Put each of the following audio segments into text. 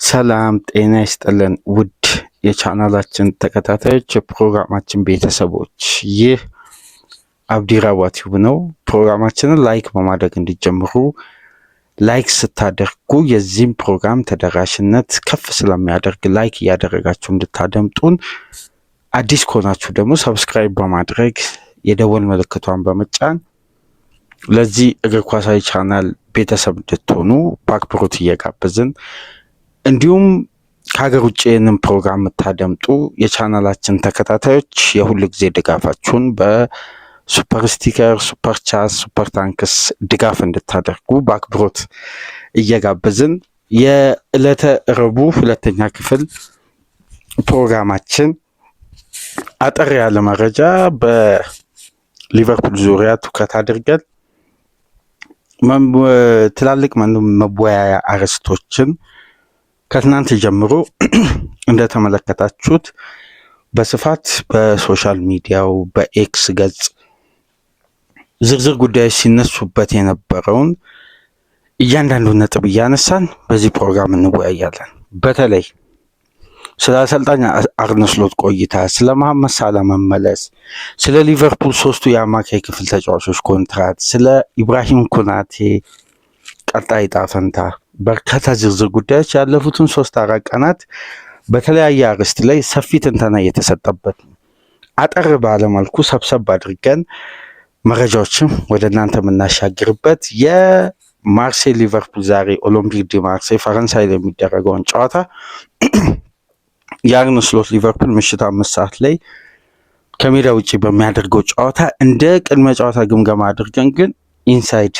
ሰላም ጤና ይስጥልን ውድ የቻናላችን ተከታታዮች የፕሮግራማችን ቤተሰቦች፣ ይህ አብዲ ራዋ ቲዩብ ነው። ፕሮግራማችንን ላይክ በማድረግ እንዲጀምሩ፣ ላይክ ስታደርጉ የዚህም ፕሮግራም ተደራሽነት ከፍ ስለሚያደርግ ላይክ እያደረጋችሁ እንድታደምጡን፣ አዲስ ከሆናችሁ ደግሞ ሰብስክራይብ በማድረግ የደወል ምልክቷን በመጫን ለዚህ እግር ኳሳዊ ቻናል ቤተሰብ እንድትሆኑ በአክብሮት እየጋበዝን፣ እንዲሁም ከሀገር ውጭ ይህንን ፕሮግራም የምታደምጡ የቻናላችን ተከታታዮች የሁል ጊዜ ድጋፋችሁን በሱፐር ስቲከር፣ ሱፐር ቻት፣ ሱፐር ታንክስ ድጋፍ እንድታደርጉ በአክብሮት እየጋበዝን የዕለተ ረቡዕ ሁለተኛ ክፍል ፕሮግራማችን አጠር ያለ መረጃ በሊቨርፑል ዙሪያ ትኩረት አድርገን ትላልቅ መወያያ አርዕስቶችን ከትናንት ጀምሮ እንደተመለከታችሁት በስፋት በሶሻል ሚዲያው በኤክስ ገጽ ዝርዝር ጉዳዮች ሲነሱበት የነበረውን እያንዳንዱ ነጥብ እያነሳን በዚህ ፕሮግራም እንወያያለን። በተለይ ስለ አሰልጣኝ አርነ ስሎት ቆይታ፣ ስለ መሐመድ ሳላህ መመለስ፣ ስለ ሊቨርፑል ሶስቱ የአማካይ ክፍል ተጫዋቾች ኮንትራት፣ ስለ ኢብራሂም ኮናቴ ቀጣይ ዕጣ ፈንታ በርካታ ዝርዝር ጉዳዮች ያለፉትን 3-4 ቀናት በተለያየ አርዕስት ላይ ሰፊ ትንተና እየተሰጠበት ነው። አጠር ባለመልኩ ሰብሰብ አድርገን መረጃዎችን ወደ እናንተ የምናሻግርበት የማርሴይ ሊቨርፑል ዛሬ ኦሎምፒክ ዲ ማርሴይ ፈረንሳይ ላይ የሚደረገውን ጨዋታ የአርነ ስሎት ሊቨርፑል ምሽት 5 ሰዓት ላይ ከሜዳ ውጭ በሚያደርገው ጨዋታ እንደ ቅድመ ጨዋታ ግምገማ አድርገን ግን ኢንሳይድ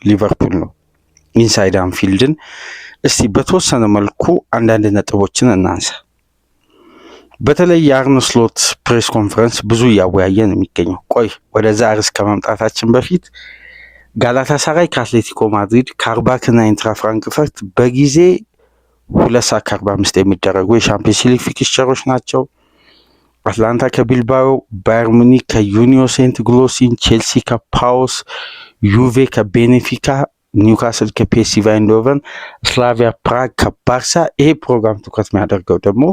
ሊቨርፑል ነው፣ ኢንሳይድ አንፊልድን እስቲ በተወሰነ መልኩ አንዳንድ ነጥቦችን እናንሳ። በተለይ የአርነ ስሎት ፕሬስ ኮንፈረንስ ብዙ እያወያየን የሚገኘው። ቆይ ወደዛ አርዕስት ከመምጣታችን በፊት ጋላታሳራይ ከአትሌቲኮ ማድሪድ፣ ካርባክና ኢንትራ ፍራንክፈርት በጊዜ 2:45 የሚደረጉ የሻምፒየንስ ሊግ ፊክስቸሮች ናቸው። አትላንታ ከቢልባኦ፣ ባየር ሙኒክ ከዩኒዮ ሴንት ግሎሲን፣ ቼልሲ ከፓዎስ፣ ዩቬ ከቤኔፊካ፣ ኒውካስል ከፒኤስቪ አይንድሆቨን፣ ስላቪያ ፕራግ ከባርሳ። ይሄ ፕሮግራም ትኩረት የሚያደርገው ደግሞ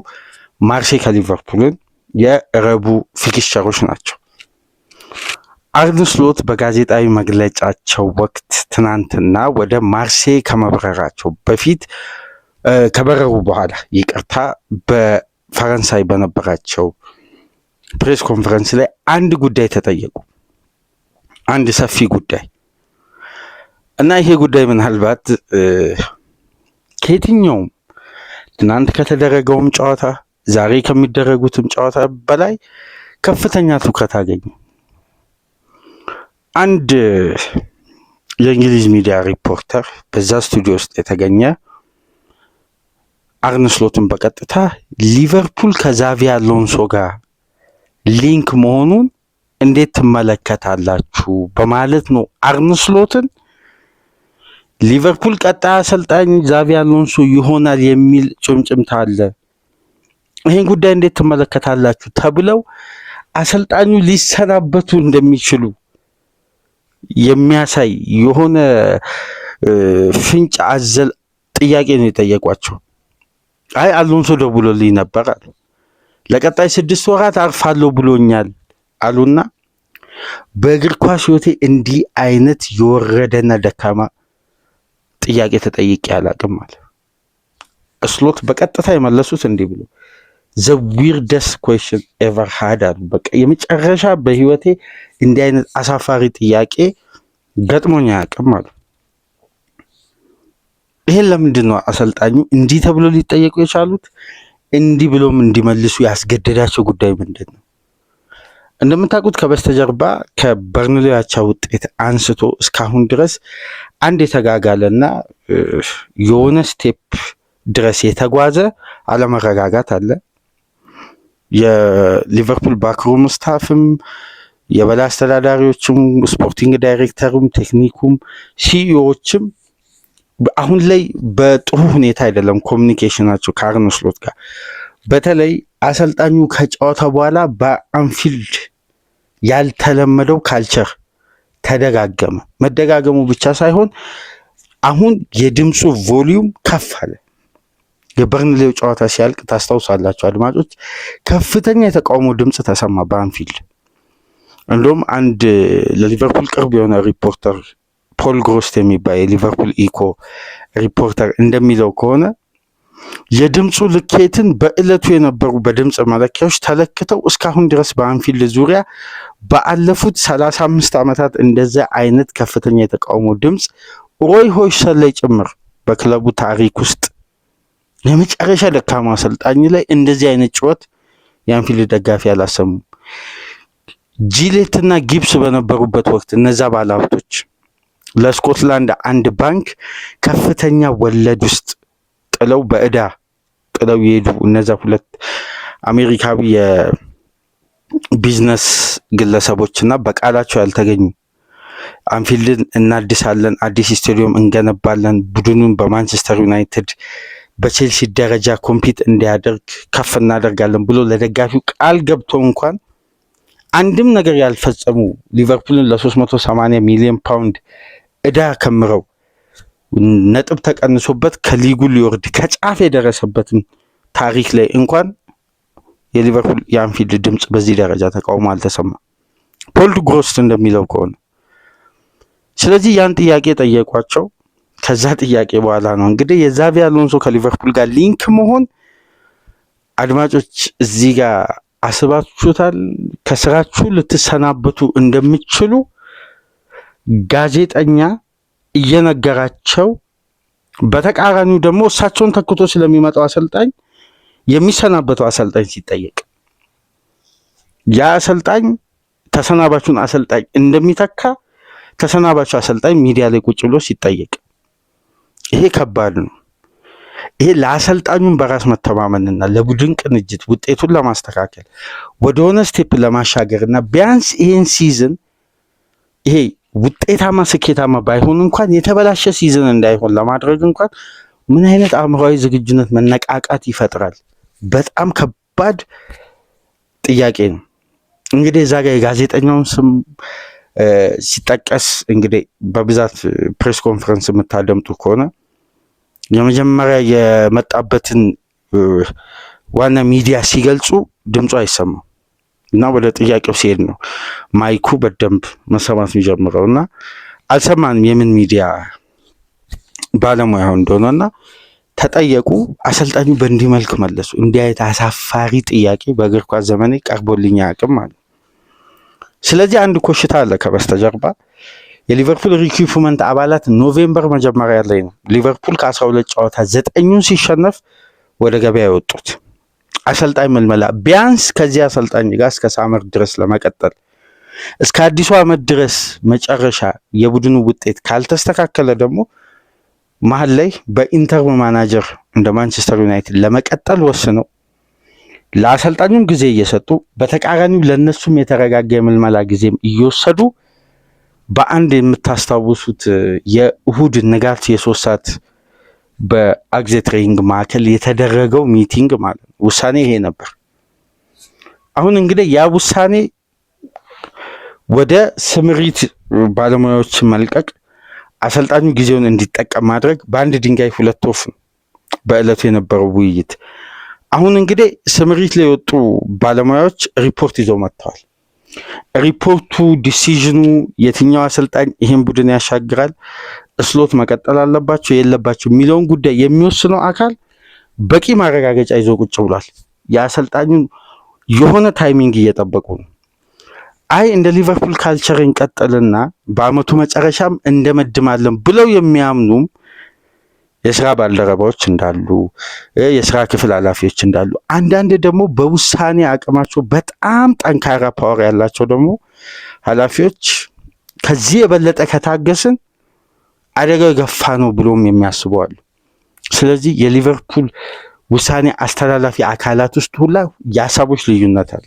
ማርሴይ ከሊቨርፑልን የረቡዕ ፊክስቸሮች ናቸው። አርነ ስሎት በጋዜጣዊ መግለጫቸው ወቅት ትናንትና ወደ ማርሴይ ከመብረራቸው በፊት ከበረሩ በኋላ በፈረንሳይ በነበራቸው ፕሬስ ኮንፈረንስ ላይ አንድ ጉዳይ ተጠየቁ። አንድ ሰፊ ጉዳይ እና ይሄ ጉዳይ ምናልባት ከየትኛውም ትናንት ከተደረገውም ጨዋታ ዛሬ ከሚደረጉትም ጨዋታ በላይ ከፍተኛ ትኩረት አገኘ። አንድ የእንግሊዝ ሚዲያ ሪፖርተር በዛ ስቱዲዮ ውስጥ የተገኘ አርነ ስሎትን በቀጥታ ሊቨርፑል ከዛቪ አሎንሶ ጋር ሊንክ መሆኑን እንዴት ትመለከታላችሁ በማለት ነው አርነ ስሎትን ሊቨርፑል ቀጣይ አሰልጣኝ ዛቪ አሎንሶ ይሆናል የሚል ጭምጭምታ አለ፣ ይህን ጉዳይ እንዴት ትመለከታላችሁ ተብለው አሰልጣኙ ሊሰናበቱ እንደሚችሉ የሚያሳይ የሆነ ፍንጭ አዘል ጥያቄ ነው የጠየቋቸው። አይ አሎንሶ ደውሎልኝ ነበር አሉ፣ ለቀጣይ 6 ወራት አርፋለሁ ብሎኛል አሉና በእግር ኳስ ህይወቴ እንዲህ አይነት የወረደና ደካማ ጥያቄ ተጠይቄ አላቅም አለ። ስሎት በቀጥታ የመለሱት እንዲህ ብሎ the weirdest question ever had አሉ። በቃ የመጨረሻ በህይወቴ እንዲህ አይነት አሳፋሪ ጥያቄ ገጥሞኝ አያውቅም አሉ። ይሄን ለምንድን ነው አሰልጣኙ እንዲህ ተብሎ ሊጠየቁ የቻሉት? እንዲህ ብሎም እንዲመልሱ ያስገደዳቸው ጉዳይ ምንድን ነው? እንደምታውቁት ከበስተጀርባ ከበርንሌ አቻ ውጤት አንስቶ እስካሁን ድረስ አንድ የተጋጋለና የሆነ ስቴፕ ድረስ የተጓዘ አለመረጋጋት አለ። የሊቨርፑል ባክሩም ስታፍም የበላይ አስተዳዳሪዎችም ስፖርቲንግ ዳይሬክተሩም ቴክኒኩም ሲኢኦዎችም አሁን ላይ በጥሩ ሁኔታ አይደለም ኮሚኒኬሽናቸው ከአርነ ስሎት ጋር። በተለይ አሰልጣኙ ከጨዋታ በኋላ በአንፊልድ ያልተለመደው ካልቸር ተደጋገመ። መደጋገሙ ብቻ ሳይሆን አሁን የድምፁ ቮሊዩም ከፍ አለ። የበርንሌው ጨዋታ ሲያልቅ ታስታውሳላችሁ አድማጮች፣ ከፍተኛ የተቃውሞ ድምፅ ተሰማ በአንፊልድ። እንደውም አንድ ለሊቨርፑል ቅርብ የሆነ ሪፖርተር ፖል ግሮስት የሚባል የሊቨርፑል ኢኮ ሪፖርተር እንደሚለው ከሆነ የድምፁ ልኬትን በዕለቱ የነበሩ በድምፅ መለኪያዎች ተለክተው እስካሁን ድረስ በአንፊልድ ዙሪያ ባለፉት 35 ዓመታት እንደዛ አይነት ከፍተኛ የተቃውሞ ድምፅ ሮይ ሆይሰን ላይ ጭምር በክለቡ ታሪክ ውስጥ የመጨረሻ ደካማ አሰልጣኝ ላይ እንደዚህ አይነት ጩኸት የአንፊልድ ደጋፊ አላሰሙም። ጂሌትና ጊብስ በነበሩበት ወቅት እነዛ ባለሀብቶች ለስኮትላንድ አንድ ባንክ ከፍተኛ ወለድ ውስጥ ጥለው በዕዳ ጥለው የሄዱ እነዛ ሁለት አሜሪካዊ የቢዝነስ ግለሰቦችና በቃላቸው ያልተገኙ አንፊልድን እናድሳለን፣ አዲስ ስቴዲየም እንገነባለን፣ ቡድኑን በማንቸስተር ዩናይትድ በቼልሲ ደረጃ ኮምፒት እንዲያደርግ ከፍ እናደርጋለን ብሎ ለደጋፊው ቃል ገብቶ እንኳን አንድም ነገር ያልፈጸሙ ሊቨርፑልን ለ380 ሚሊዮን ፓውንድ ዕዳ ከምረው ነጥብ ተቀንሶበት ከሊጉ ሊወርድ ከጫፍ የደረሰበትን ታሪክ ላይ እንኳን የሊቨርፑል የአንፊልድ ድምፅ በዚህ ደረጃ ተቃውሞ አልተሰማም ፖል ግሮስት እንደሚለው ከሆነ። ስለዚህ ያን ጥያቄ ጠየቋቸው። ከዛ ጥያቄ በኋላ ነው እንግዲህ የዛቪ አሎንሶ ከሊቨርፑል ጋር ሊንክ መሆን አድማጮች እዚህ ጋር አስባችሁታል? ከስራችሁ ልትሰናበቱ እንደምትችሉ ጋዜጠኛ እየነገራቸው፣ በተቃራኒው ደግሞ እሳቸውን ተክቶ ስለሚመጣው አሰልጣኝ የሚሰናበተው አሰልጣኝ ሲጠየቅ ያ አሰልጣኝ ተሰናባቹን አሰልጣኝ እንደሚተካ ተሰናባቹ አሰልጣኝ ሚዲያ ላይ ቁጭ ብሎ ሲጠየቅ ይሄ ከባድ ነው። ይሄ ለአሰልጣኙን በራስ መተማመንና ለቡድን ቅንጅት ውጤቱን ለማስተካከል ወደሆነ ስቴፕ ለማሻገርና ቢያንስ ይሄን ሲዝን ይሄ ውጤታማ ስኬታማ ባይሆን እንኳን የተበላሸ ሲዝን እንዳይሆን ለማድረግ እንኳን ምን አይነት አእምሯዊ ዝግጁነት መነቃቃት ይፈጥራል? በጣም ከባድ ጥያቄ ነው። እንግዲህ እዛ ጋር የጋዜጠኛውን ስም ሲጠቀስ እንግዲህ በብዛት ፕሬስ ኮንፈረንስ የምታደምጡ ከሆነ የመጀመሪያ የመጣበትን ዋና ሚዲያ ሲገልጹ ድምፁ አይሰማም እና ወደ ጥያቄው ሲሄድ ነው ማይኩ በደንብ መሰማት የሚጀምረው እና አልሰማንም የምን ሚዲያ ባለሙያ እንደሆነና ተጠየቁ። አሰልጣኙ በእንዲህ መልክ መለሱ። እንዲህ አይነት አሳፋሪ ጥያቄ በእግር ኳስ ዘመኔ ቀርቦልኝ አያውቅም ማለት። ስለዚህ አንድ ኮሽታ አለ ከበስተጀርባ። የሊቨርፑል ሪክሩትመንት አባላት ኖቬምበር መጀመሪያ ላይ ነው ሊቨርፑል ከ12 ጨዋታ 9ኙን ሲሸነፍ ወደ ገበያ የወጡት። አሰልጣኝ መልመላ ቢያንስ ከዚህ አሰልጣኝ ጋር እስከ ሳመር ድረስ ለመቀጠል እስከ አዲሱ ዓመት ድረስ መጨረሻ የቡድኑ ውጤት ካልተስተካከለ ደግሞ መሀል ላይ በኢንተርም ማናጀር እንደ ማንቸስተር ዩናይትድ ለመቀጠል ወስነው ለአሰልጣኙም ጊዜ እየሰጡ በተቃራኒው ለነሱም የተረጋጋ የምልመላ ጊዜም እየወሰዱ በአንድ የምታስታውሱት የእሁድ ንጋት የ3 ሰዓት በአግዜ ትሬኒንግ ማዕከል የተደረገው ሚቲንግ ማለት ነው ውሳኔ ይሄ ነበር። አሁን እንግዲህ ያ ውሳኔ ወደ ስምሪት ባለሙያዎች መልቀቅ፣ አሰልጣኙ ጊዜውን እንዲጠቀም ማድረግ በአንድ ድንጋይ ሁለት ወፍ ነው በዕለቱ የነበረው ውይይት። አሁን እንግዲህ ስምሪት ላይ የወጡ ባለሙያዎች ሪፖርት ይዘው መጥተዋል። ሪፖርቱ ዲሲዥኑ የትኛው አሰልጣኝ ይሄን ቡድን ያሻግራል፣ እስሎት መቀጠል አለባቸው የለባቸው የሚለውን ጉዳይ የሚወስነው አካል በቂ ማረጋገጫ ይዞ ቁጭ ብሏል። የአሰልጣኙን የሆነ ታይሚንግ እየጠበቁ ነው። አይ እንደ ሊቨርፑል ካልቸር እንቀጥልና በአመቱ መጨረሻም እንደመድማለን ብለው የሚያምኑም የስራ ባልደረባዎች እንዳሉ፣ የስራ ክፍል ኃላፊዎች እንዳሉ፣ አንዳንድ ደግሞ በውሳኔ አቅማቸው በጣም ጠንካራ ፓወር ያላቸው ደግሞ ኃላፊዎች ከዚህ የበለጠ ከታገስን አደጋው የገፋ ነው ብሎም የሚያስቡ አሉ። ስለዚህ የሊቨርፑል ውሳኔ አስተላላፊ አካላት ውስጥ ሁላ የሀሳቦች ልዩነት አለ።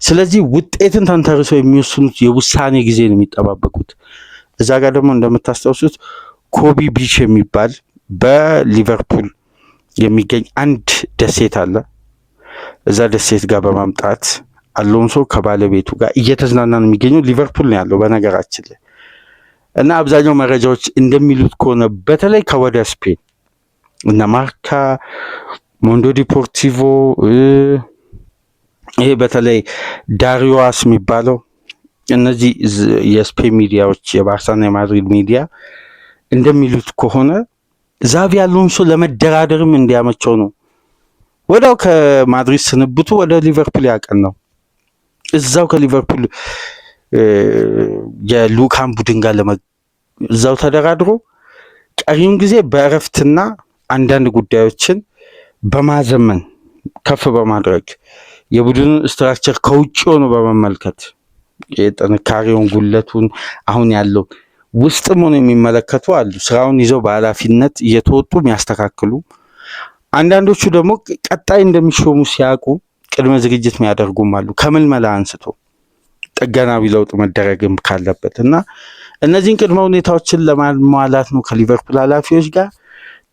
ስለዚህ ውጤትን ተንተርሰው የሚወስኑት የውሳኔ ጊዜ ነው የሚጠባበቁት። እዛ ጋር ደግሞ እንደምታስታውሱት ኮቢ ቢች የሚባል በሊቨርፑል የሚገኝ አንድ ደሴት አለ። እዛ ደሴት ጋር በማምጣት አሎንሶ ከባለቤቱ ጋር እየተዝናና ነው የሚገኘው። ሊቨርፑል ነው ያለው በነገራችን ላይ እና አብዛኛው መረጃዎች እንደሚሉት ከሆነ በተለይ ከወደ ስፔን እነ ማርካ፣ ሞንዶ ዲፖርቲቮ፣ ይሄ በተለይ ዳሪዮስ የሚባለው እነዚህ የስፔን ሚዲያዎች የባርሳና የማድሪድ ሚዲያ እንደሚሉት ከሆነ ዛቪ አሎንሶ ለመደራደርም እንዲያመቸው ነው ወዲያው ከማድሪድ ስንብቱ ወደ ሊቨርፑል ያቀን ነው። እዛው ከሊቨርፑል የሉካን ቡድን ጋር እዛው ተደራድሮ ቀሪውን ጊዜ በእረፍትና አንዳንድ ጉዳዮችን በማዘመን ከፍ በማድረግ የቡድኑን ስትራክቸር ከውጭ ሆኖ በመመልከት የጥንካሬውን ጉለቱን አሁን ያለው ውስጥም ሆኖ የሚመለከቱ አሉ። ስራውን ይዘው በኃላፊነት እየተወጡ የሚያስተካክሉ፣ አንዳንዶቹ ደግሞ ቀጣይ እንደሚሾሙ ሲያውቁ ቅድመ ዝግጅት የሚያደርጉም አሉ። ከምልመላ አንስቶ ጥገናዊ ለውጥ መደረግም ካለበት እና እነዚህን ቅድመ ሁኔታዎችን ለማሟላት ነው ከሊቨርፑል ኃላፊዎች ጋር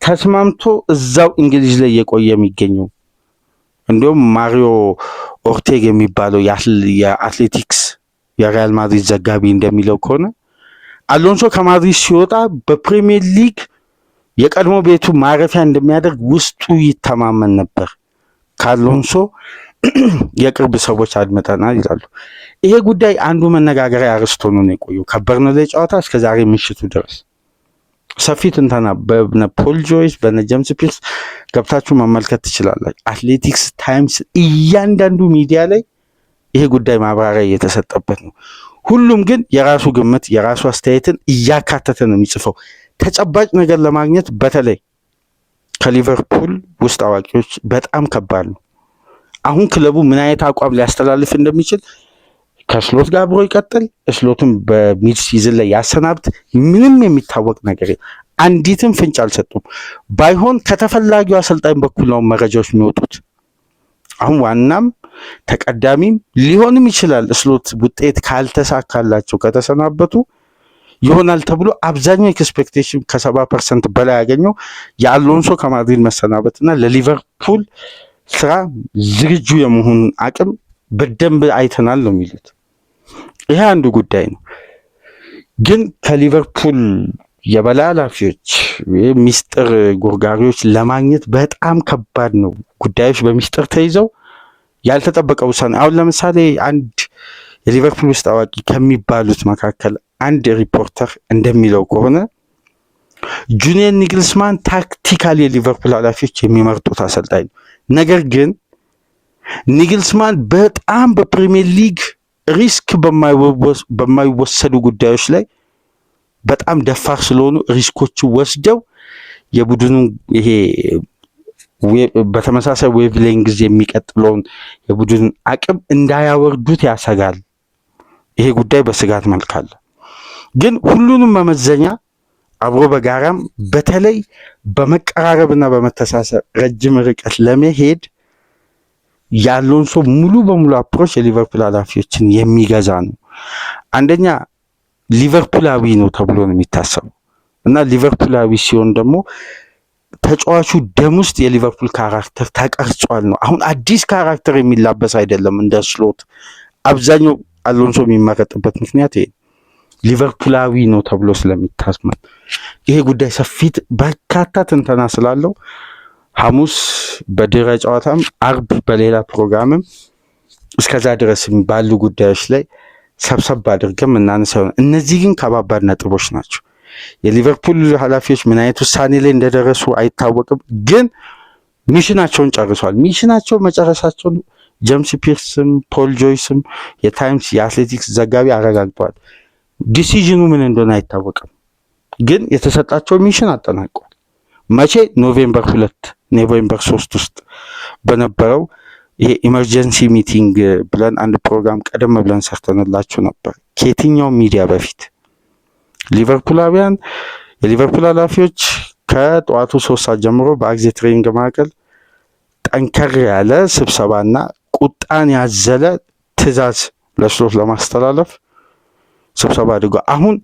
ተስማምቶ እዛው እንግሊዝ ላይ የቆየ የሚገኘው። እንዲሁም ማሪዮ ኦርቴግ የሚባለው የአትሌቲክስ የሪያል ማድሪድ ዘጋቢ እንደሚለው ከሆነ አሎንሶ ከማድሪድ ሲወጣ በፕሪሚየር ሊግ የቀድሞ ቤቱ ማረፊያ እንደሚያደርግ ውስጡ ይተማመን ነበር። ከአሎንሶ የቅርብ ሰዎች አድምጠናል ይላሉ። ይሄ ጉዳይ አንዱ መነጋገሪያ አርዕስት ሆኖ ነው የቆየው ከበርንሌይ ጨዋታ እስከ ዛሬ ምሽቱ ድረስ። ሰፊ ትንተና በነ ፖል ጆይስ በነ ጄምስ ፒርስ ገብታችሁ መመልከት ትችላላችሁ። አትሌቲክስ፣ ታይምስ፣ እያንዳንዱ ሚዲያ ላይ ይሄ ጉዳይ ማብራሪያ እየተሰጠበት ነው። ሁሉም ግን የራሱ ግምት የራሱ አስተያየትን እያካተተ ነው የሚጽፈው። ተጨባጭ ነገር ለማግኘት በተለይ ከሊቨርፑል ውስጥ አዋቂዎች በጣም ከባድ ነው። አሁን ክለቡ ምን አይነት አቋም ሊያስተላልፍ እንደሚችል ከስሎት ጋር አብሮ ይቀጥል፣ ስሎቱን በሚድ ሲዝን ላይ ያሰናብት፣ ምንም የሚታወቅ ነገር አንዲትም ፍንጭ አልሰጡም። ባይሆን ከተፈላጊው አሰልጣኝ በኩል ነው መረጃዎች የሚወጡት። አሁን ዋናም ተቀዳሚም ሊሆንም ይችላል። ስሎት ውጤት ካልተሳካላቸው ከተሰናበቱ ይሆናል ተብሎ አብዛኛው ኤክስፔክቴሽን ከ70% በላይ ያገኘው የአሎንሶ ከማድሪድ መሰናበትና ለሊቨርፑል ስራ ዝግጁ የመሆኑን አቅም በደንብ አይተናል ነው የሚሉት። ይሄ አንዱ ጉዳይ ነው። ግን ከሊቨርፑል የበላይ ኃላፊዎች ሚስጥር ጎርጋሪዎች ለማግኘት በጣም ከባድ ነው። ጉዳዮች በሚስጥር ተይዘው ያልተጠበቀ ውሳኔ። አሁን ለምሳሌ አንድ የሊቨርፑል ውስጥ አዋቂ ከሚባሉት መካከል አንድ ሪፖርተር እንደሚለው ከሆነ ጁኒየር ኒግልስማን ታክቲካል የሊቨርፑል ኃላፊዎች የሚመርጡት አሰልጣኝ ነው። ነገር ግን ኒግልስማን በጣም በፕሪሚየር ሊግ ሪስክ በማይወሰዱ ጉዳዮች ላይ በጣም ደፋር ስለሆኑ ሪስኮቹ ወስደው የቡድኑ ይሄ በተመሳሳይ ዌቭሌንግዝ የሚቀጥለውን የቡድን አቅም እንዳያወርዱት ያሰጋል። ይሄ ጉዳይ በስጋት መልክ አለ። ግን ሁሉንም መመዘኛ አብሮ በጋራም በተለይ በመቀራረብና በመተሳሰር ረጅም ርቀት ለመሄድ የአሎንሶ ሙሉ በሙሉ አፕሮች የሊቨርፑል ኃላፊዎችን የሚገዛ ነው። አንደኛ ሊቨርፑላዊ ነው ተብሎ ነው የሚታሰበው እና ሊቨርፑላዊ ሲሆን ደግሞ ተጫዋቹ ደም ውስጥ የሊቨርፑል ካራክተር ተቀርጿል ነው። አሁን አዲስ ካራክተር የሚላበስ አይደለም እንደ ስሎት። አብዛኛው አሎንሶ የሚመረጥበት ምክንያት ይሄ ሊቨርፑላዊ ነው ተብሎ ስለሚታመን ይሄ ጉዳይ ሰፊት በርካታ ትንተና ስላለው ሐሙስ በድረ ጨዋታም አርብ በሌላ ፕሮግራምም እስከዛ ድረስ ባሉ ጉዳዮች ላይ ሰብሰብ አድርገን እናነሳው። እነዚህ ግን ከባባድ ነጥቦች ናቸው። የሊቨርፑል ኃላፊዎች ምን አይነት ውሳኔ ላይ እንደደረሱ አይታወቅም፣ ግን ሚሽናቸውን ጨርሷል። ሚሽናቸው መጨረሳቸውን ጄምስ ፒርስም ፖል ጆይስም የታይምስ የአትሌቲክስ ዘጋቢ አረጋግጠዋል። ዲሲዥኑ ምን እንደሆነ አይታወቅም፣ ግን የተሰጣቸው ሚሽን አጠናቀዋል። መቼ? ኖቬምበር 3 ውስጥ በነበረው ይሄ ኢመርጀንሲ ሚቲንግ ብለን አንድ ፕሮግራም ቀደም ብለን ሰርተንላችሁ ነበር ከየትኛው ሚዲያ በፊት። ሊቨርፑላውያን የሊቨርፑል ኃላፊዎች ከጠዋቱ 3 ሰዓት ጀምሮ በአግዜ ትሬኒንግ ማዕከል ጠንከር ያለ ስብሰባና ቁጣን ያዘለ ትዕዛዝ ለስሎት ለማስተላለፍ ስብሰባ አድርገው አሁን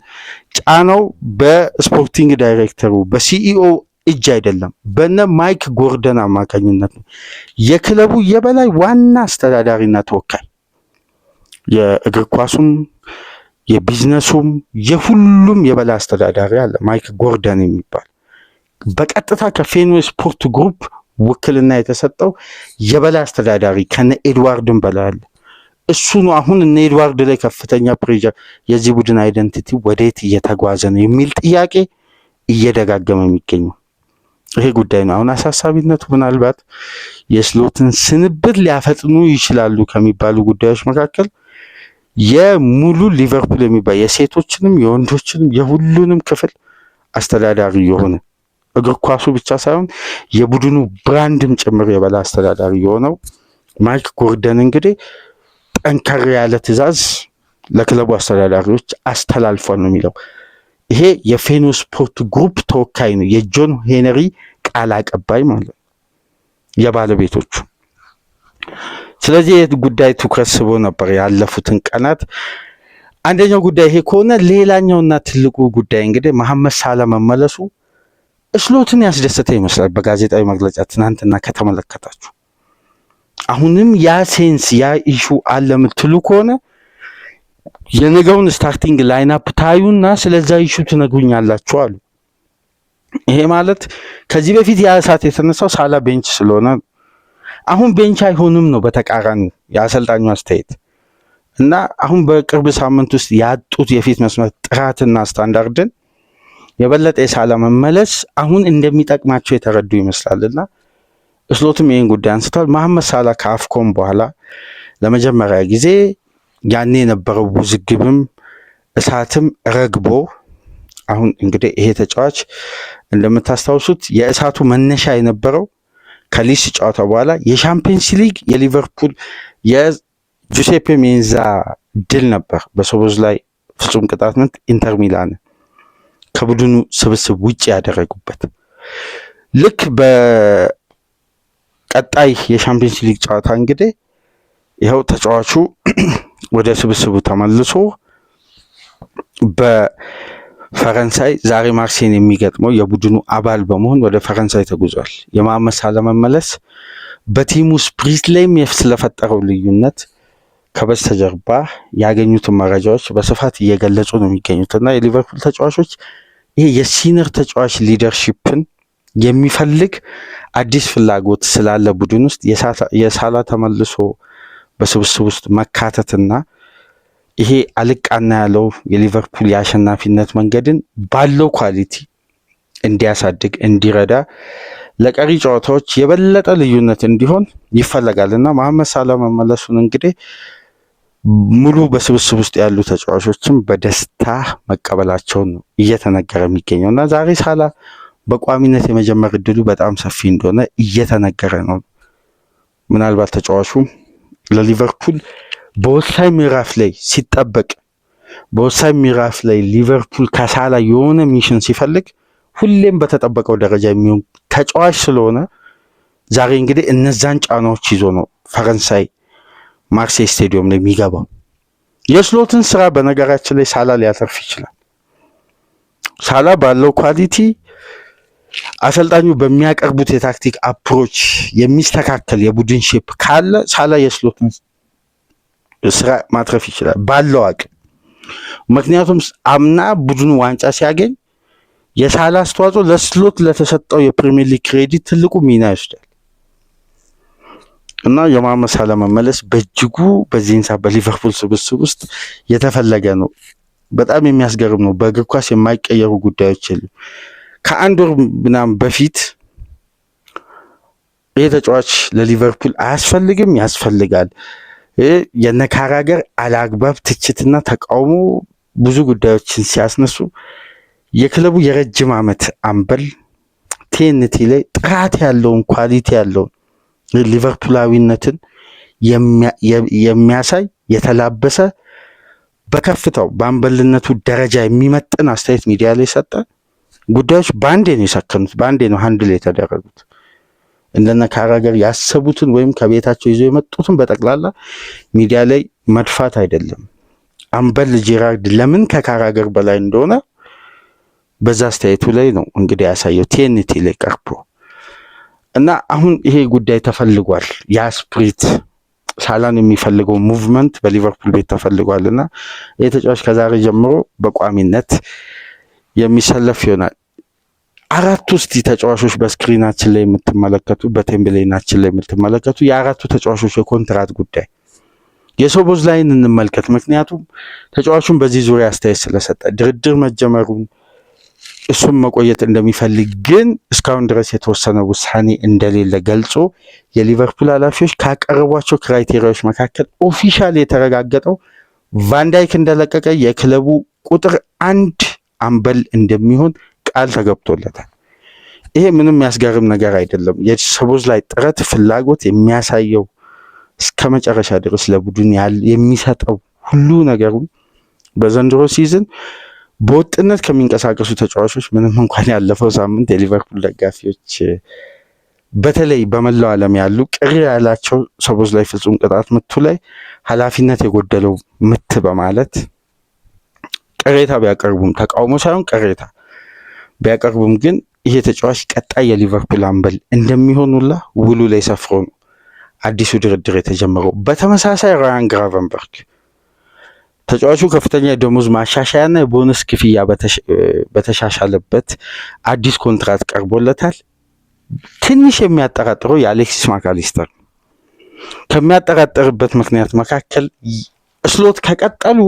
ጫናው በስፖርቲንግ ዳይሬክተሩ በሲኢኦ እጅ አይደለም፣ በነ ማይክ ጎርደን አማካኝነት ነው። የክለቡ የበላይ ዋና አስተዳዳሪና ተወካይ የእግር ኳሱም የቢዝነሱም የሁሉም የበላይ አስተዳዳሪ አለ፣ ማይክ ጎርደን የሚባል በቀጥታ ከፌኖ ስፖርት ግሩፕ ውክልና የተሰጠው የበላይ አስተዳዳሪ ከነ ኤድዋርድን በላይ አለ። እሱ ነው አሁን እነ ኤድዋርድ ላይ ከፍተኛ ፕሬዠር የዚህ ቡድን አይደንቲቲ ወዴት እየተጓዘ ነው የሚል ጥያቄ እየደጋገመ የሚገኘው ይሄ ጉዳይ ነው። አሁን አሳሳቢነቱ ምናልባት የስሎትን ስንብት ሊያፈጥኑ ይችላሉ ከሚባሉ ጉዳዮች መካከል የሙሉ ሊቨርፑል የሚባል የሴቶችንም የወንዶችንም የሁሉንም ክፍል አስተዳዳሪ የሆነ እግር ኳሱ ብቻ ሳይሆን የቡድኑ ብራንድም ጭምር የበላይ አስተዳዳሪ የሆነው ማይክ ጎርደን እንግዲህ ጠንከር ያለ ትዕዛዝ ለክለቡ አስተዳዳሪዎች አስተላልፏል ነው የሚለው። ይሄ የፌኖ ስፖርት ግሩፕ ተወካይ ነው፣ የጆን ሄነሪ ቃል አቀባይ ማለት የባለቤቶቹ። ስለዚህ ይህ ጉዳይ ትኩረት ስቦ ነበር ያለፉትን ቀናት። አንደኛው ጉዳይ ይሄ ከሆነ ሌላኛውና ትልቁ ጉዳይ እንግዲህ መሐመድ ሳላ መመለሱ ስሎትን ያስደሰተ ይመስላል። በጋዜጣዊ መግለጫ ትናንትና ከተመለከታችሁ አሁንም ያ ሴንስ ያ ኢሹ አለ የምትሉ ከሆነ የነገውን ስታርቲንግ ላይናፕ ታዩና ስለዛ ኢሹ ትነግሩኛላችሁ አሉ። ይሄ ማለት ከዚህ በፊት ያ እሳት የተነሳው ሳላ ቤንች ስለሆነ አሁን ቤንች አይሆንም ነው በተቃራኒ የአሰልጣኙ አስተያየት። እና አሁን በቅርብ ሳምንት ውስጥ ያጡት የፊት መስመር ጥራትና ስታንዳርድን የበለጠ የሳላ መመለስ አሁን እንደሚጠቅማቸው የተረዱ ይመስላልና ስሎትም ይህን ጉዳይ አንስቷል። መሐመድ ሳላ ከአፍኮን በኋላ ለመጀመሪያ ጊዜ ያኔ የነበረው ውዝግብም እሳትም ረግቦ አሁን እንግዲህ ይሄ ተጫዋች እንደምታስታውሱት የእሳቱ መነሻ የነበረው ከሊስ ጨዋታ በኋላ የሻምፒየንስ ሊግ የሊቨርፑል የጁሴፔ ሜንዛ ድል ነበር በሶቦዝ ላይ ፍጹም ቅጣት ምት ኢንተር ሚላን ከቡድኑ ስብስብ ውጭ ያደረጉበት። ልክ በቀጣይ የሻምፒየንስ ሊግ ጨዋታ እንግዲህ ይኸው ተጫዋቹ ወደ ስብስቡ ተመልሶ በፈረንሳይ ዛሬ ማርሴይን የሚገጥመው የቡድኑ አባል በመሆን ወደ ፈረንሳይ ተጉዟል። የመሐመድ ሳላ መመለስ በቲሙ ስፕሪት ላይም ስለፈጠረው ልዩነት ከበስተጀርባ ያገኙትን መረጃዎች በስፋት እየገለጹ ነው የሚገኙት እና የሊቨርፑል ተጫዋቾች ይሄ የሲኒየር ተጫዋች ሊደርሺፕን የሚፈልግ አዲስ ፍላጎት ስላለ ቡድን ውስጥ የሳላ ተመልሶ በስብስብ ውስጥ መካተትና ይሄ አልቃና ያለው የሊቨርፑል የአሸናፊነት መንገድን ባለው ኳሊቲ እንዲያሳድግ እንዲረዳ ለቀሪ ጨዋታዎች የበለጠ ልዩነት እንዲሆን ይፈለጋልና መሐመድ ሳላ መመለሱን እንግዲህ ሙሉ በስብስብ ውስጥ ያሉ ተጫዋቾችም በደስታ መቀበላቸውን ነው እየተነገረ የሚገኘው እና ዛሬ ሳላ በቋሚነት የመጀመር እድሉ በጣም ሰፊ እንደሆነ እየተነገረ ነው። ምናልባት ተጫዋቹ ለሊቨርፑል በወሳኝ ምዕራፍ ላይ ሲጠበቅ በወሳኝ ምዕራፍ ላይ ሊቨርፑል ከሳላ የሆነ ሚሽን ሲፈልግ ሁሌም በተጠበቀው ደረጃ የሚሆን ተጫዋች ስለሆነ ዛሬ እንግዲህ እነዛን ጫናዎች ይዞ ነው ፈረንሳይ ማርሴይ ስቴዲየም ላይ የሚገባው። የስሎትን ስራ በነገራችን ላይ ሳላ ሊያተርፍ ይችላል። ሳላ ባለው ኳሊቲ አሰልጣኙ በሚያቀርቡት የታክቲክ አፕሮች የሚስተካከል የቡድን ሼፕ ካለ ሳላ የስሎትን ስራ ማትረፍ ይችላል ባለው አቅም። ምክንያቱም አምና ቡድኑ ዋንጫ ሲያገኝ የሳላ አስተዋጽኦ ለስሎት ለተሰጠው የፕሪሚየር ሊግ ክሬዲት ትልቁ ሚና ይወስዳል እና የመሐመድ ሳላ መመለስ በእጅጉ በዚህን ሰዓት በሊቨርፑል ስብስብ ውስጥ የተፈለገ ነው። በጣም የሚያስገርም ነው። በእግር ኳስ የማይቀየሩ ጉዳዮች የሉ። ከአንድ ወር ምናምን በፊት ይህ ተጫዋች ለሊቨርፑል አያስፈልግም ያስፈልጋል የነካራገር አላግባብ ትችትና ተቃውሞ ብዙ ጉዳዮችን ሲያስነሱ የክለቡ የረጅም ዓመት አምበል ቲኤንቲ ላይ ጥራት ያለውን ኳሊቲ ያለውን ሊቨርፑላዊነትን የሚያሳይ የተላበሰ በከፍታው በአምበልነቱ ደረጃ የሚመጥን አስተያየት ሚዲያ ላይ ሰጠ። ጉዳዮች በአንዴ ነው የሰከኑት፣ በአንዴ ነው ሃንድል የተደረጉት። እንደነ ካራገር ያሰቡትን ወይም ከቤታቸው ይዞ የመጡትን በጠቅላላ ሚዲያ ላይ መድፋት አይደለም። አምበል ጄራርድ ለምን ከካራገር በላይ እንደሆነ በዛ አስተያየቱ ላይ ነው እንግዲህ ያሳየው ቲኤንቲ ላይ ቀርቦ እና አሁን ይሄ ጉዳይ ተፈልጓል። ያ ስፕሪት ሳላን የሚፈልገው ሙቭመንት በሊቨርፑል ቤት ተፈልጓል እና ይህ ተጫዋች ከዛሬ ጀምሮ በቋሚነት የሚሰለፍ ይሆናል። አራቱ እስቲ ተጫዋቾች በስክሪናችን ላይ የምትመለከቱ በቴምብሌናችን ላይ የምትመለከቱ የአራቱ ተጫዋቾች የኮንትራት ጉዳይ የሶቦዝላይን እንመልከት። ምክንያቱም ተጫዋቹን በዚህ ዙሪያ አስተያየት ስለሰጠ ድርድር መጀመሩን እሱም መቆየት እንደሚፈልግ ግን እስካሁን ድረስ የተወሰነ ውሳኔ እንደሌለ ገልጾ የሊቨርፑል ኃላፊዎች ካቀረቧቸው ክራይቴሪያዎች መካከል ኦፊሻል የተረጋገጠው ቫንዳይክ እንደለቀቀ የክለቡ ቁጥር 1 አምበል እንደሚሆን ቃል ተገብቶለታል። ይሄ ምንም የሚያስገርም ነገር አይደለም። የሶቦዝላይ ጥረት ፍላጎት የሚያሳየው እስከ መጨረሻ ድረስ ለቡድን የሚሰጠው ሁሉ ነገሩን በዘንድሮ ሲዝን በወጥነት ከሚንቀሳቀሱ ተጫዋቾች ምንም እንኳን ያለፈው ሳምንት የሊቨርፑል ደጋፊዎች በተለይ በመላው ዓለም ያሉ ቅር ያላቸው ሶቦዝላይ ፍጹም ቅጣት ምቱ ላይ ኃላፊነት የጎደለው ምት በማለት ቅሬታ ቢያቀርቡም ተቃውሞ ሳይሆን ቅሬታ ቢያቀርቡም ግን ይሄ ተጫዋች ቀጣይ የሊቨርፑል አምበል እንደሚሆኑላ ውሉ ላይ ሰፍሮ ነው አዲሱ ድርድር የተጀመረው። በተመሳሳይ ራያን ግራቨንበርግ ተጫዋቹ ከፍተኛ የደሞዝ ማሻሻያና የቦነስ ክፍያ በተሻሻለበት አዲስ ኮንትራት ቀርቦለታል። ትንሽ የሚያጠራጥረው የአሌክሲስ ማካሊስተር ከሚያጠራጥርበት ምክንያት መካከል ስሎት ከቀጠሉ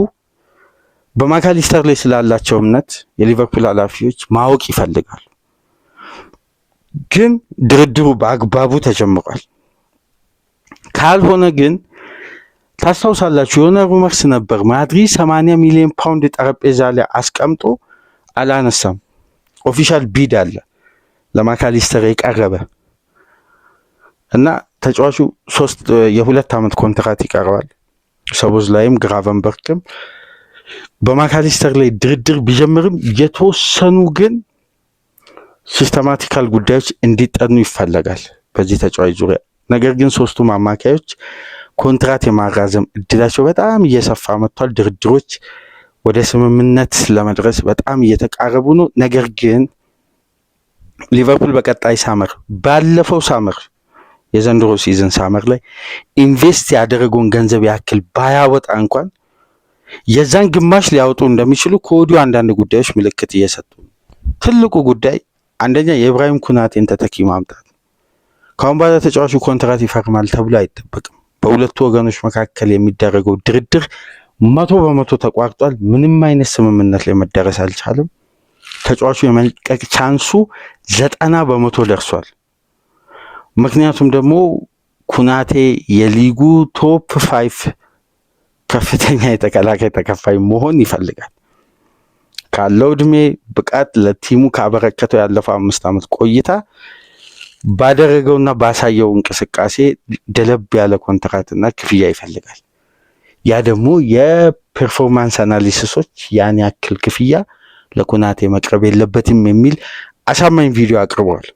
በማካሊስተር ላይ ስላላቸው እምነት የሊቨርፑል ኃላፊዎች ማወቅ ይፈልጋሉ። ግን ድርድሩ በአግባቡ ተጀምሯል። ካልሆነ ግን ታስታውሳላችሁ የሆነ ሩመርስ ነበር ማድሪድ 80 ሚሊዮን ፓውንድ ጠረጴዛ ላይ አስቀምጦ አላነሳም። ኦፊሻል ቢድ አለ ለማካሊስተር የቀረበ እና ተጫዋቹ የሁለት ዓመት ኮንትራት ይቀርባል። ሶቦዝላይም ግራቨንበርግም በማካሊስተር ላይ ድርድር ቢጀምርም የተወሰኑ ግን ሲስተማቲካል ጉዳዮች እንዲጠኑ ይፈለጋል በዚህ ተጫዋች ዙሪያ። ነገር ግን ሶስቱም አማካዮች ኮንትራት የማራዘም እድላቸው በጣም እየሰፋ መጥቷል። ድርድሮች ወደ ስምምነት ለመድረስ በጣም እየተቃረቡ ነው። ነገር ግን ሊቨርፑል በቀጣይ ሳመር ባለፈው ሳመር የዘንድሮ ሲዝን ሳመር ላይ ኢንቨስት ያደረገውን ገንዘብ ያክል ባያወጣ እንኳን የዛን ግማሽ ሊያወጡ እንደሚችሉ ከወዲሁ አንዳንድ ጉዳዮች ምልክት እየሰጡ ነው። ትልቁ ጉዳይ አንደኛ የኢብራሂም ኩናቴን ተተኪ ማምጣት። ካሁን በኋላ ተጫዋቹ ኮንትራት ይፈርማል ተብሎ አይጠበቅም። በሁለቱ ወገኖች መካከል የሚደረገው ድርድር 100% ተቋርጧል። ምንም አይነት ስምምነት ላይ መደረስ አልቻለም። ተጫዋቹ የመልቀቅ ቻንሱ 90% ደርሷል። ምክንያቱም ደግሞ ኩናቴ የሊጉ ቶፕ 5 ከፍተኛ የተከላካይ ተከፋይ መሆን ይፈልጋል። ካለው እድሜ ብቃት ለቲሙ ካበረከተው ያለፈው 5 ዓመት ቆይታ ባደረገውና ባሳየው እንቅስቃሴ ደለብ ያለ ኮንትራትና ክፍያ ይፈልጋል። ያ ደግሞ የፐርፎርማንስ አናሊሲሶች ያን ያክል ክፍያ ለኩናቴ መቅረብ የለበትም የሚል አሳማኝ ቪዲዮ አቅርበዋል።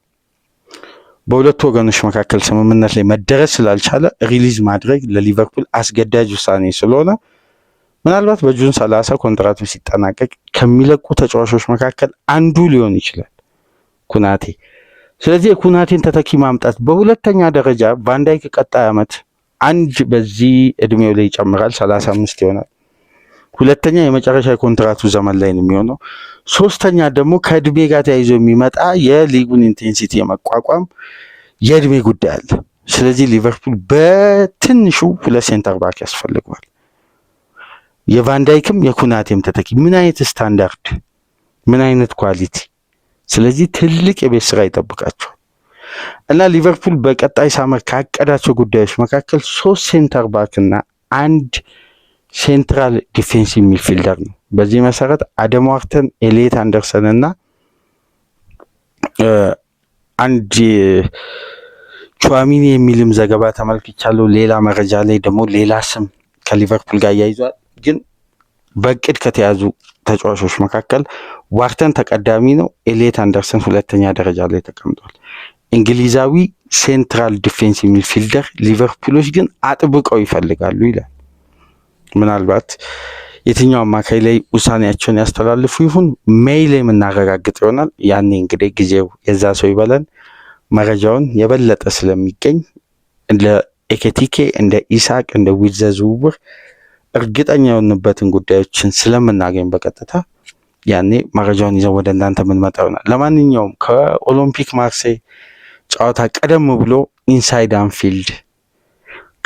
በሁለቱ ወገኖች መካከል ስምምነት ላይ መደረስ ስላልቻለ ሪሊዝ ማድረግ ለሊቨርፑል አስገዳጅ ውሳኔ ስለሆነ ምናልባት በጁን 30 ኮንትራቱ ሲጠናቀቅ ከሚለቁ ተጫዋቾች መካከል አንዱ ሊሆን ይችላል ኩናቴ። ስለዚህ የኩናቴን ተተኪ ማምጣት። በሁለተኛ ደረጃ ቫንዳይክ ቀጣይ ዓመት አንድ በዚህ እድሜው ላይ ይጨምራል፣ 35 ይሆናል። ሁለተኛ የመጨረሻ የኮንትራቱ ዘመን ላይ ነው የሚሆነው። ሶስተኛ ደግሞ ከእድሜ ጋር ተያይዞ የሚመጣ የሊጉን ኢንቴንሲቲ የመቋቋም የእድሜ ጉዳይ አለ። ስለዚህ ሊቨርፑል በትንሹ 2 ሴንተር ባክ ያስፈልገዋል። የቫንዳይክም የኩናቴም ተተኪ ምን አይነት ስታንዳርድ፣ ምን አይነት ኳሊቲ። ስለዚህ ትልቅ የቤት ስራ ይጠብቃቸዋል እና ሊቨርፑል በቀጣይ ሳመር ካቀዳቸው ጉዳዮች መካከል 3 ሴንተር ባክ እና 1 ሴንትራል ዲፌንሲቭ ሚድፊልደር ነው። በዚህ መሰረት አደም ዋርተን፣ ኤሊየት አንደርሰን እና አንድ ቹዋሚኒ የሚልም ዘገባ ተመልክቻለሁ። ሌላ መረጃ ላይ ደግሞ ሌላ ስም ከሊቨርፑል ጋር ያይዟል። ግን በእቅድ ከተያዙ ተጫዋቾች መካከል ዋርተን ተቀዳሚ ነው። ኤሊየት አንደርሰን ሁለተኛ ደረጃ ላይ ተቀምጧል። እንግሊዛዊ ሴንትራል ዲፌንሲቭ ሚድፊልደር ሊቨርፑሎች ግን አጥብቀው ይፈልጋሉ ይላል። ምናልባት የትኛው አማካይ ላይ ውሳኔያቸውን ያስተላልፉ ይሁን ሜይ ላይ የምናረጋግጥ ይሆናል። ያኔ እንግዲህ ጊዜው የዛ ሰው ይበለን። መረጃውን የበለጠ ስለሚገኝ እንደ ኤኬቲኬ፣ እንደ ኢሳቅ፣ እንደ ዊልዘ ዝውውር እርግጠኛ የሆንበትን ጉዳዮችን ስለምናገኝ በቀጥታ ያኔ መረጃውን ይዘን ወደ እናንተ የምንመጣ ይሆናል። ለማንኛውም ከኦሎምፒክ ማርሴይ ጨዋታ ቀደም ብሎ ኢንሳይድ አንፊልድ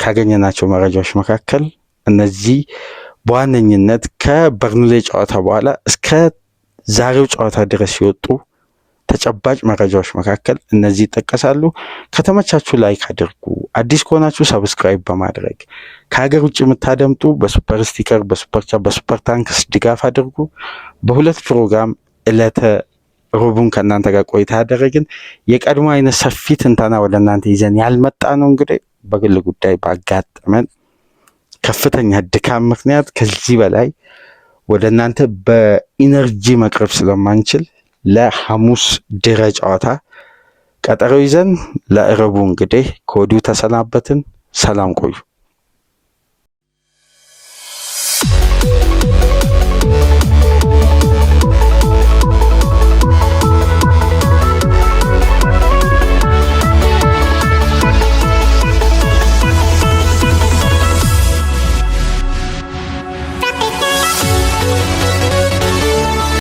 ካገኘናቸው መረጃዎች መካከል እነዚህ በዋነኝነት ከበርንሌ ጨዋታ በኋላ እስከ ዛሬው ጨዋታ ድረስ ሲወጡ ተጨባጭ መረጃዎች መካከል እነዚህ ይጠቀሳሉ። ከተመቻችሁ ላይክ አድርጉ። አዲስ ከሆናችሁ ሰብስክራይብ በማድረግ ከሀገር ውጭ የምታደምጡ በሱፐር ስቲከር፣ በሱፐር ቻት፣ በሱፐር ታንክስ ድጋፍ አድርጉ። በሁለት ፕሮግራም ዕለተ ሮቡን ከእናንተ ጋር ቆይታ ያደረግን የቀድሞ አይነት ሰፊ ትንተና ወደ እናንተ ይዘን ያልመጣ ነው። እንግዲህ በግል ጉዳይ ባጋጠመን ከፍተኛ ድካም ምክንያት ከዚህ በላይ ወደ እናንተ በኢነርጂ መቅረብ ስለማንችል ለሐሙስ ድረ ጨዋታ ቀጠሮ ይዘን ለእረቡ እንግዲህ ከወዲሁ ተሰናበትን። ሰላም ቆዩ።